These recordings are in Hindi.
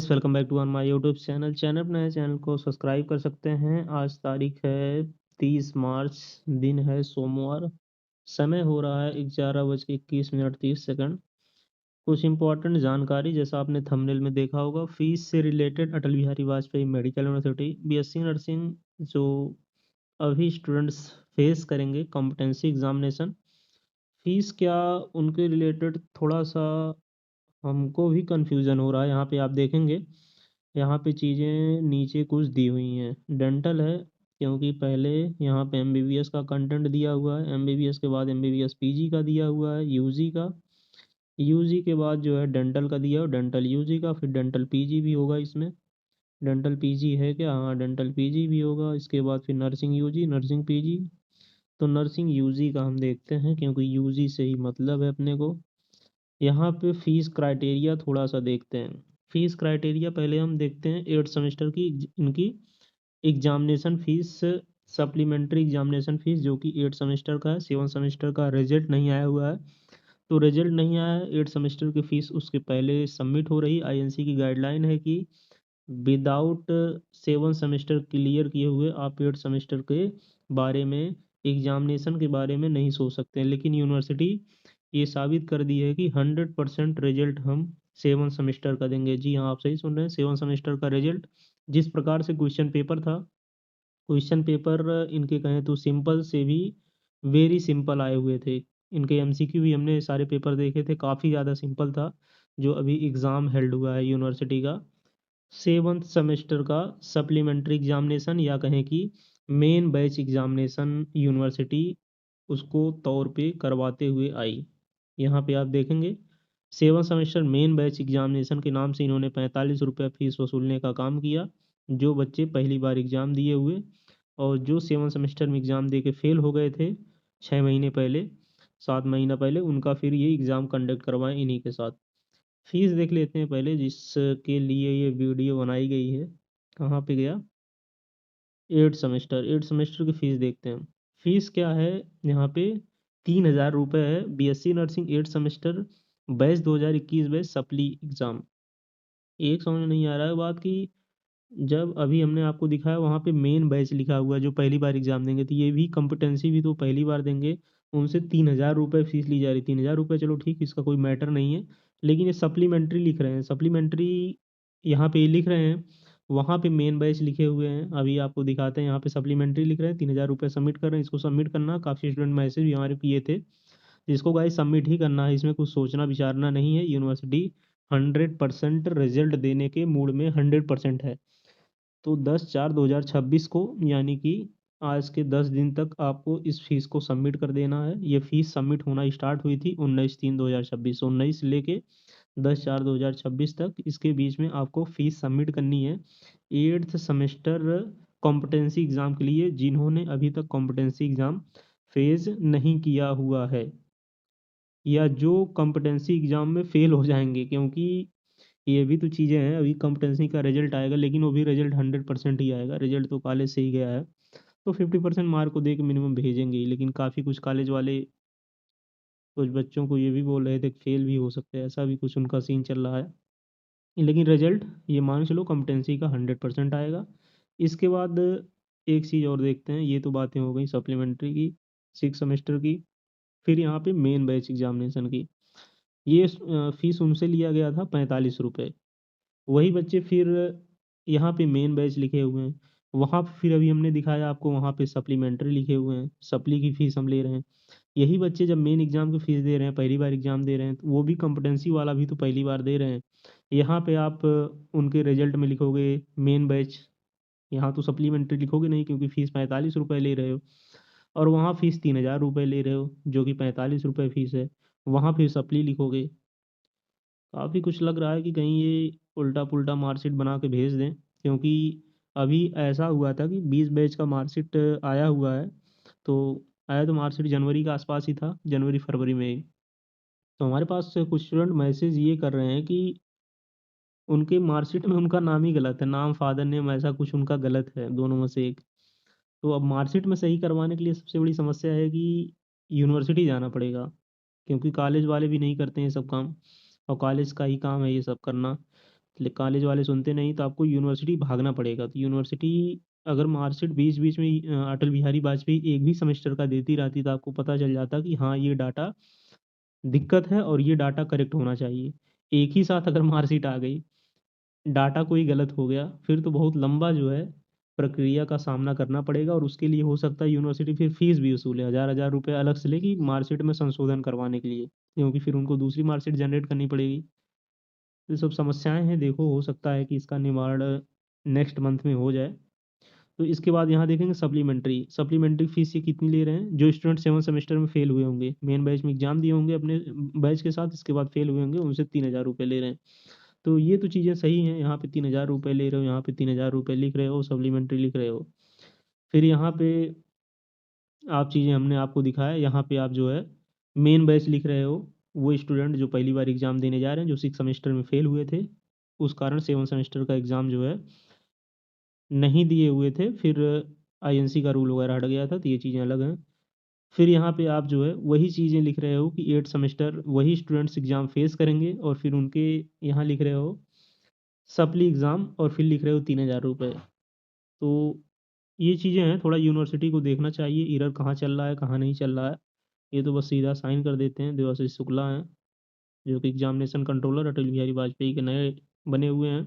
Friends, welcome back to on my YouTube channel पर नए चैनल को सब्सक्राइब कर सकते हैं। आज तारीख है 30 मार्च, दिन है सोमवार, समय हो रहा है 11:21 कुछ इंपॉर्टेंट जानकारी, जैसा आपने थंबनेल में देखा होगा, फीस से related Atal Bihari Vajpayee medical university BSc nursing जो अभी स्टूडेंट्स फेस करेंगे कॉम्पिटेंसी एग्जामिनेशन। फीस क्या, उनके रिलेटेड थोड़ा सा हमको भी कंफ्यूजन हो रहा है। यहाँ पे आप देखेंगे, यहाँ पे चीज़ें नीचे कुछ दी हुई हैं। डेंटल है, क्योंकि पहले यहाँ पे एमबीबीएस का कंटेंट दिया हुआ है, एमबीबीएस के बाद एमबीबीएस पीजी का दिया हुआ है, यूजी का, यूजी के बाद जो है डेंटल का दिया हो, डेंटल यूजी का, फिर डेंटल पीजी भी होगा इसमें। डेंटल पीजी है क्या? हाँ, डेंटल पीजी भी होगा। इसके बाद फिर नर्सिंग यूजी, नर्सिंग पीजी। तो नर्सिंग यूजी का हम देखते हैं, क्योंकि यूजी से ही मतलब है अपने को। यहाँ पे फीस क्राइटेरिया थोड़ा सा देखते हैं। फीस क्राइटेरिया पहले हम देखते हैं 8 सेमेस्टर की इनकी examination fees, supplementary examination fees, जो कि 8 सेमेस्टर का है। 7 सेमेस्टर का रिजल्ट नहीं आया हुआ है, तो रिजल्ट नहीं आया है, 8 सेमेस्टर की फीस उसके पहले सबमिट हो रही। आईएनसी की गाइडलाइन है कि विदाउट 7 सेमेस्टर क्लियर किए हुए आप 8 सेमेस्टर के बारे में, एग्जामिनेशन के बारे में नहीं सोच सकते हैं। लेकिन यूनिवर्सिटी ये साबित कर दी है कि 100% रिजल्ट हम 7 सेमेस्टर का देंगे। जी हाँ, आप सही सुन रहे हैं, 7 सेमेस्टर का रिजल्ट। जिस प्रकार से क्वेश्चन पेपर था, क्वेश्चन पेपर इनके कहें तो सिंपल से भी वेरी सिंपल आए हुए थे। इनके एमसीक्यू भी हमने सारे पेपर देखे थे, काफ़ी ज़्यादा सिंपल था जो अभी एग्ज़ाम हेल्ड हुआ है यूनिवर्सिटी का। 7th सेमेस्टर का सप्लीमेंट्री एग्जामिनेशन, या कहें कि मेन बैच एग्जामिनेशन, यूनिवर्सिटी उसको तौर पे करवाते हुए आई। यहाँ पे आप देखेंगे 7 सेमेस्टर मेन बैच एग्जामिनेशन के नाम से इन्होंने 45 रुपये फीस वसूलने का काम किया। जो बच्चे पहली बार एग्ज़ाम दिए हुए और जो 7 सेमेस्टर में एग्ज़ाम दे के फेल हो गए थे 6 महीने पहले, 7 महीना पहले, उनका फिर ये एग्ज़ाम कंडक्ट करवाएं इन्हीं के साथ। फीस देख लेते हैं पहले, जिसके लिए ये वीडियो बनाई गई है। कहाँ पे गया? 8 सेमेस्टर की फ़ीस देखते हैं। फ़ीस क्या है यहाँ पे? 3,000 रुपये है। BSc nursing 8 semester batch 2021 batch supply exam. एक समझ में नहीं आ रहा है बात की, जब अभी हमने आपको दिखाया वहाँ पे मेन बैच लिखा हुआ है जो पहली बार एग्ज़ाम देंगे, तो ये भी कॉम्पिटेंसी भी तो पहली बार देंगे, उनसे 3,000 रुपये फ़ीस ली जा रही। 3,000 रुपये चलो ठीक, इसका कोई मैटर नहीं है, लेकिन ये सप्लीमेंट्री लिख रहे हैं। सप्लीमेंट्री यहाँ पे लिख रहे हैं, वहाँ पे मेन बैच लिखे हुए हैं। अभी आपको दिखाते हैं, यहाँ पे सप्लीमेंट्री लिख रहे हैं, 3,000 रुपये सबमिट कर रहे हैं। इसको सबमिट करना, काफ़ी स्टूडेंट मैसेज भी हमारे किए थे, जिसको गाइस सबमिट ही करना है, इसमें कुछ सोचना विचारना नहीं है। यूनिवर्सिटी 100% रिजल्ट देने के मूड में 100% है। तो 10/4/2026 को, यानी कि आज के 10 दिन तक आपको इस फीस को सबमिट कर देना है। ये फीस सबमिट होना स्टार्ट हुई थी 19/3/2026, 19 से लेके 10/4/2026 तक, इसके बीच में आपको फीस सबमिट करनी है 8th सेमेस्टर कॉम्पिटेंसी एग्ज़ाम के लिए, जिन्होंने अभी तक कॉम्पिटेंसी एग्ज़ाम फेज नहीं किया हुआ है, या जो कॉम्पिटेंसी एग्ज़ाम में फेल हो जाएंगे। क्योंकि ये भी तो चीज़ें हैं, अभी कॉम्पिटेंसी का रिजल्ट आएगा, लेकिन वो भी रिजल्ट 100% ही आएगा। रिजल्ट तो कॉलेज से ही गया है, तो 50% मार्क को दे के मिनिमम भेजेंगे ही। लेकिन काफ़ी कुछ कॉलेज वाले कुछ बच्चों को ये भी बोल रहे थे फेल भी हो सकते हैं, ऐसा भी कुछ उनका सीन चल रहा है। लेकिन रिजल्ट ये मान चलो कॉम्पिटेंसी का 100% आएगा। इसके बाद एक चीज़ और देखते हैं, ये तो बातें हो गई सप्लीमेंट्री की, 6 सेमेस्टर की। फिर यहाँ पे मेन बैच एग्जामिनेशन की, ये फीस उनसे लिया गया था 45 रुपये। वही बच्चे फिर यहाँ पे मेन बैच लिखे हुए हैं, वहाँ पे फिर अभी हमने दिखाया आपको, वहाँ पे सप्लीमेंट्री लिखे हुए हैं, सप्ली की फ़ीस हम ले रहे हैं। यही बच्चे जब मेन एग्ज़ाम की फ़ीस दे रहे हैं, पहली बार एग्ज़ाम दे रहे हैं, तो वो भी कॉम्पिटेंसी वाला भी तो पहली बार दे रहे हैं। यहाँ पे आप उनके रिजल्ट में लिखोगे मेन बैच, यहाँ तो सप्लीमेंट्री लिखोगे नहीं, क्योंकि फ़ीस 45 रुपये ले रहे हो, और वहाँ फ़ीस 3,000 रुपये ले रहे हो, जो कि 45 रुपये फ़ीस है। वहाँ फिर सप्ली लिखोगे। काफ़ी कुछ लग रहा है कि कहीं ये उल्टा पुल्टा मार्कशीट बना के भेज दें, क्योंकि अभी ऐसा हुआ था कि 20 बैच का मार्कशीट आया हुआ है। तो आया तो मार्कशीट जनवरी के आसपास ही था, जनवरी फरवरी में ही। तो हमारे पास से कुछ स्टूडेंट मैसेज ये कर रहे हैं कि उनके मार्कशीट में उनका नाम ही गलत है, नाम फादर नेम ऐसा कुछ उनका गलत है, दोनों में से एक। तो अब मार्कशीट में सही करवाने के लिए सबसे बड़ी समस्या है कि यूनिवर्सिटी जाना पड़ेगा, क्योंकि कॉलेज वाले भी नहीं करते हैं ये सब काम, और कॉलेज का ही काम है ये सब करना। कॉलेज वाले सुनते नहीं, तो आपको यूनिवर्सिटी भागना पड़ेगा। तो यूनिवर्सिटी अगर मार्कशीट बीच बीच में अटल बिहारी वाजपेयी एक भी सेमेस्टर का देती रहती, तो आपको पता चल जाता कि हाँ ये डाटा दिक्कत है और ये डाटा करेक्ट होना चाहिए। एक ही साथ अगर मार्कशीट आ गई, डाटा कोई गलत हो गया, फिर तो बहुत लंबा जो है प्रक्रिया का सामना करना पड़ेगा, और उसके लिए हो सकता है यूनिवर्सिटी फिर फीस भी वसूले, हज़ार हज़ार रुपये अलग से लेगी मार्कशीट में संशोधन करवाने के लिए, क्योंकि फिर उनको दूसरी मार्कशीट जनरेट करनी पड़ेगी। ये सब समस्याएं हैं, देखो हो सकता है कि इसका निवारण नेक्स्ट मंथ में हो जाए। तो इसके बाद यहाँ देखेंगे सप्लीमेंट्री। सप्लीमेंट्री फीस ये कितनी ले रहे हैं? जो स्टूडेंट 7 सेमेस्टर में फेल हुए होंगे, मेन बैच में एग्जाम दिए होंगे अपने बैच के साथ, इसके बाद फेल हुए होंगे, उनसे 3,000 रुपये ले रहे हैं। तो ये तो चीज़ें सही हैं, यहाँ पे 3,000 रुपये ले रहे हो, यहाँ पे 3,000 रुपये लिख रहे हो, सप्लीमेंट्री लिख रहे हो। फिर यहाँ पे आप चीज़ें हमने आपको दिखाया, यहाँ पे आप जो है मेन बैच लिख रहे हो, वो स्टूडेंट जो पहली बार एग्ज़ाम देने जा रहे हैं, जो 6 सेमेस्टर में फेल हुए थे, उस कारण 7 सेमेस्टर का एग्ज़ाम जो है नहीं दिए हुए थे, फिर आईएनसी का रूल वगैरह हट गया था, तो ये चीज़ें अलग हैं। फिर यहाँ पे आप जो है वही चीज़ें लिख रहे हो कि 8 सेमेस्टर वही स्टूडेंट्स एग्ज़ाम फेस करेंगे, और फिर उनके यहाँ लिख रहे हो सप्ली एग्ज़ाम, और फिर लिख रहे हो 3,000 रुपये। तो ये चीज़ें हैं, थोड़ा यूनिवर्सिटी को देखना चाहिए एरर कहाँ चल रहा है कहाँ नहीं चल रहा है। ये तो बस सीधा साइन कर देते हैं। देवाशीष शुक्ला हैं, जो कि एग्जामिनेशन कंट्रोलर अटल बिहारी वाजपेयी के नए बने हुए हैं।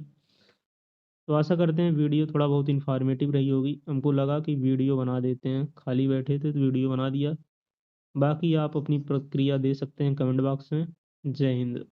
तो आशा करते हैं वीडियो थोड़ा बहुत इन्फॉर्मेटिव रही होगी। हमको लगा कि वीडियो बना देते हैं, खाली बैठे थे तो वीडियो बना दिया। बाकी आप अपनी प्रतिक्रिया दे सकते हैं कमेंट बॉक्स में। जय हिंद।